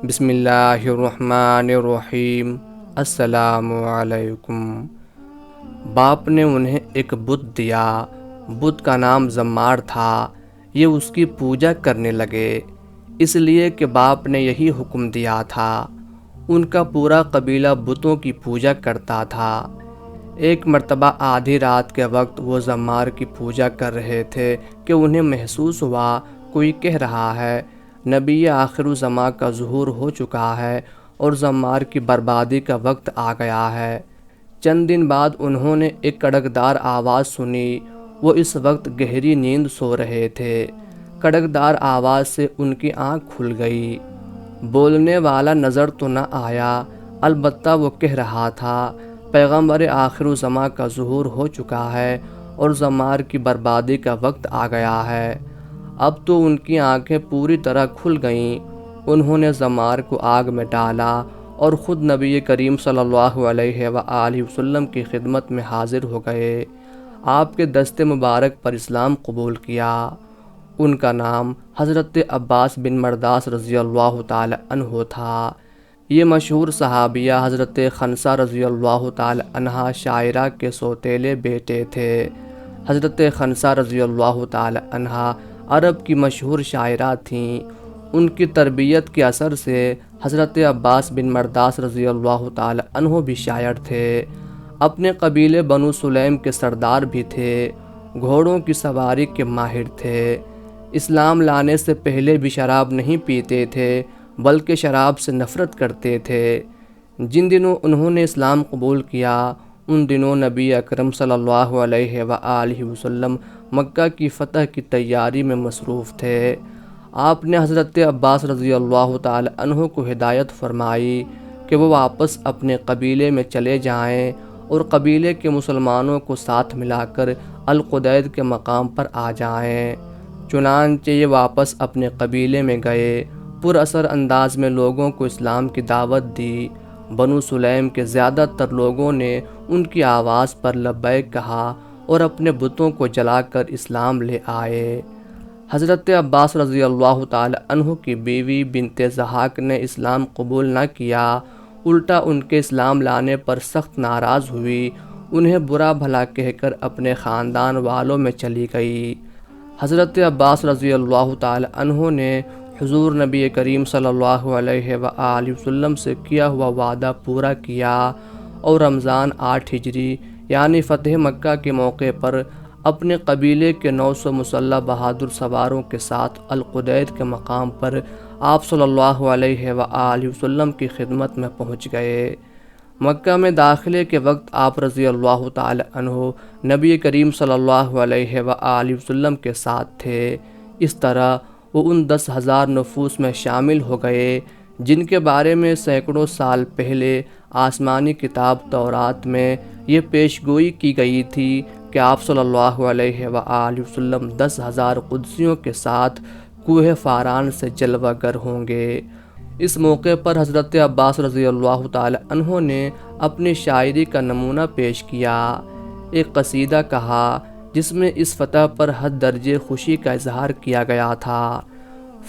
بسم اللہ الرحمن الرحیم۔ السلام علیکم۔ باپ نے انہیں ایک بت دیا، بت کا نام زمار تھا۔ یہ اس کی پوجا کرنے لگے، اس لیے کہ باپ نے یہی حکم دیا تھا۔ ان کا پورا قبیلہ بتوں کی پوجا کرتا تھا۔ ایک مرتبہ آدھی رات کے وقت وہ زمار کی پوجا کر رہے تھے کہ انہیں محسوس ہوا کوئی کہہ رہا ہے نبی آخر الزماں کا ظہور ہو چکا ہے اور زمار کی بربادی کا وقت آ گیا ہے۔ چند دن بعد انہوں نے ایک کڑکدار آواز سنی۔ وہ اس وقت گہری نیند سو رہے تھے۔ کڑکدار آواز سے ان کی آنکھ کھل گئی۔ بولنے والا نظر تو نہ آیا، البتہ وہ کہہ رہا تھا پیغمبر آخر الزماں کا ظہور ہو چکا ہے اور زمار کی بربادی کا وقت آ گیا ہے۔ اب تو ان کی آنکھیں پوری طرح کھل گئیں۔ انہوں نے زمار کو آگ میں ڈالا اور خود نبی کریم صلی اللہ علیہ وآلہ وسلم کی خدمت میں حاضر ہو گئے۔ آپ کے دست مبارک پر اسلام قبول کیا۔ ان کا نام حضرت عباس بن مرداس رضی اللہ تعالی عنہ تھا۔ یہ مشہور صحابیہ حضرت خنسہ رضی اللہ تعالی عنہا شاعرہ کے سوتیلے بیٹے تھے۔ حضرت خنسہ رضی اللہ تعالی عنہا عرب کی مشہور شاعرہ تھیں۔ ان کی تربیت کے اثر سے حضرت عباس بن مرداس رضی اللہ تعالی عنہ بھی شاعر تھے۔ اپنے قبیلے بنو سلیم کے سردار بھی تھے۔ گھوڑوں کی سواری کے ماہر تھے۔ اسلام لانے سے پہلے بھی شراب نہیں پیتے تھے بلکہ شراب سے نفرت کرتے تھے۔ جن دنوں انہوں نے اسلام قبول کیا ان دنوں نبی اکرم صلی اللہ علیہ وآلہ وسلم مکہ کی فتح کی تیاری میں مصروف تھے۔ آپ نے حضرت عباس رضی اللہ تعالی عنہ کو ہدایت فرمائی کہ وہ واپس اپنے قبیلے میں چلے جائیں اور قبیلے کے مسلمانوں کو ساتھ ملا کر القدید کے مقام پر آ جائیں۔ چنانچہ یہ واپس اپنے قبیلے میں گئے، پر اثر انداز میں لوگوں کو اسلام کی دعوت دی۔ بنو سلیم کے زیادہ تر لوگوں نے ان کی آواز پر لبیک کہا اور اپنے بتوں کو جلا کر اسلام لے آئے۔ حضرت عباس رضی اللہ تعالی عنہ کی بیوی بنت ضحاک نے اسلام قبول نہ کیا، الٹا ان کے اسلام لانے پر سخت ناراض ہوئی، انہیں برا بھلا کہہ کر اپنے خاندان والوں میں چلی گئی۔ حضرت عباس رضی اللہ تعالی عنہ نے حضور نبی کریم صلی اللہ علیہ وآلہ وسلم سے کیا ہوا وعدہ پورا کیا اور رمضان 8 ہجری یعنی فتح مکہ کے موقع پر اپنے قبیلے کے 900 مسلح بہادر سواروں کے ساتھ القدید کے مقام پر آپ صلی اللہ علیہ وآلہ وسلم کی خدمت میں پہنچ گئے۔ مکہ میں داخلے کے وقت آپ رضی اللہ تعالی عنہ نبی کریم صلی اللہ علیہ وآلہ وسلم کے ساتھ تھے۔ اس طرح وہ ان 10,000 نفوس میں شامل ہو گئے جن کے بارے میں سینکڑوں سال پہلے آسمانی کتاب تورات میں یہ پیشگوئی کی گئی تھی کہ آپ صلی اللہ علیہ وآلہ وسلم 10,000 قدسیوں کے ساتھ کوہ فاران سے جلوہ گر ہوں گے۔ اس موقع پر حضرت عباس رضی اللہ تعالی عنہ نے اپنی شاعری کا نمونہ پیش کیا، ایک قصیدہ کہا جس میں اس فتح پر حد درجے خوشی کا اظہار کیا گیا تھا۔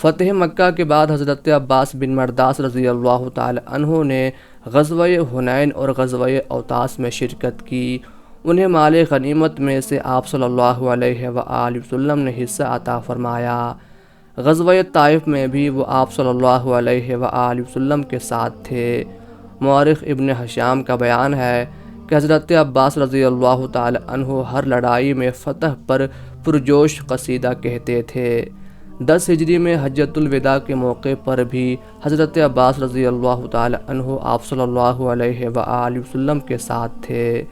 فتح مکہ کے بعد حضرت عباس بن مرداس رضی اللہ تعالی عنہ نے غزوہ حنین اور غزوہ اوطاس میں شرکت کی۔ انہیں مال غنیمت میں سے آپ صلی اللہ علیہ وآلہ وسلم نے حصہ عطا فرمایا۔ غزوہ طائف میں بھی وہ آپ صلی اللہ علیہ وآلہ وسلم کے ساتھ تھے۔ مورخ ابن ہشام کا بیان ہے کہ حضرت عباس رضی اللہ تعالی عنہ ہر لڑائی میں فتح پر پرجوش قصیدہ کہتے تھے۔ 10 ہجری میں حجۃ الوداع کے موقع پر بھی حضرت عباس رضی اللہ تعالی عنہ آپ صلی اللہ علیہ وآلہ وسلم کے ساتھ تھے۔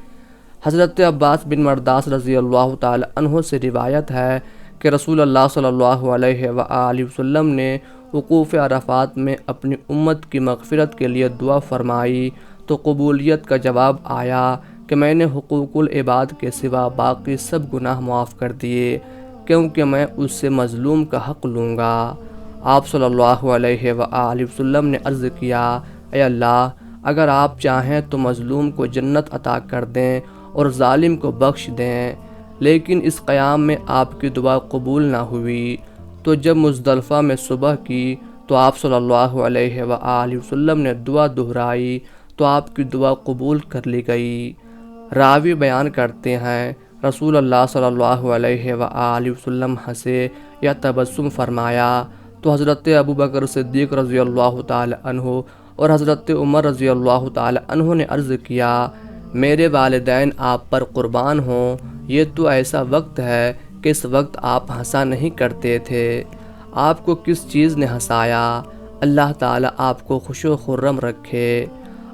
حضرت عباس بن مرداس رضی اللہ تعالی عنہ سے روایت ہے کہ رسول اللہ صلی اللہ علیہ وآلہ وسلم نے وقوف عرفات میں اپنی امت کی مغفرت کے لیے دعا فرمائی تو قبولیت کا جواب آیا کہ میں نے حقوق العباد کے سوا باقی سب گناہ معاف کر دیے کیونکہ میں اس سے مظلوم کا حق لوں گا۔ آپ صلی اللہ علیہ وآلہ وسلم نے عرض کیا، اے اللہ، اگر آپ چاہیں تو مظلوم کو جنت عطا کر دیں اور ظالم کو بخش دیں، لیکن اس قیام میں آپ کی دعا قبول نہ ہوئی۔ تو جب مزدلفہ میں صبح کی تو آپ صلی اللہ علیہ وآلہ وسلم نے دعا دہرائی تو آپ کی دعا قبول کر لی گئی۔ راوی بیان کرتے ہیں رسول اللہ صلی اللہ علیہ وآلہ وسلم ہنسے یا تبسم فرمایا تو حضرت ابوبکر صدیق رضی اللہ تعالی عنہ اور حضرت عمر رضی اللہ تعالی عنہ نے عرض کیا، میرے والدین آپ پر قربان ہوں، یہ تو ایسا وقت ہے کہ اس وقت آپ ہنسا نہیں کرتے تھے، آپ کو کس چیز نے ہنسایا؟ اللہ تعالیٰ آپ کو خوش و خرم رکھے۔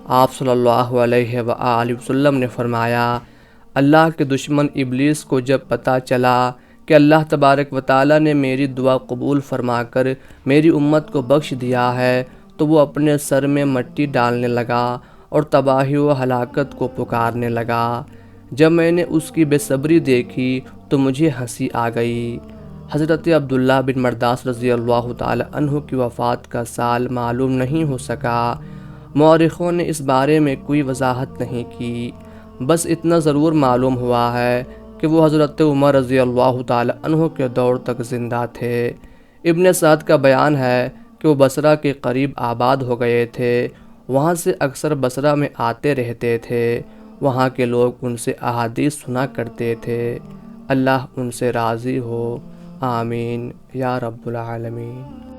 آپ صلی اللہ علیہ وآلہ وسلم نے فرمایا، اللہ کے دشمن ابلیس کو جب پتہ چلا کہ اللہ تبارک و تعالیٰ نے میری دعا قبول فرما کر میری امت کو بخش دیا ہے تو وہ اپنے سر میں مٹی ڈالنے لگا اور تباہی و ہلاکت کو پکارنے لگا۔ جب میں نے اس کی بے صبری دیکھی تو مجھے ہنسی آ گئی۔ حضرت عبداللہ بن مرداس رضی اللہ تعالی عنہ کی وفات کا سال معلوم نہیں ہو سکا۔ مورخوں نے اس بارے میں کوئی وضاحت نہیں کی، بس اتنا ضرور معلوم ہوا ہے کہ وہ حضرت عمر رضی اللہ تعالی عنہ کے دور تک زندہ تھے۔ ابن سعد کا بیان ہے کہ وہ بصرہ کے قریب آباد ہو گئے تھے، وہاں سے اکثر بصرہ میں آتے رہتے تھے، وہاں کے لوگ ان سے احادیث سنا کرتے تھے۔ اللہ ان سے راضی ہو، آمین یا رب العالمین۔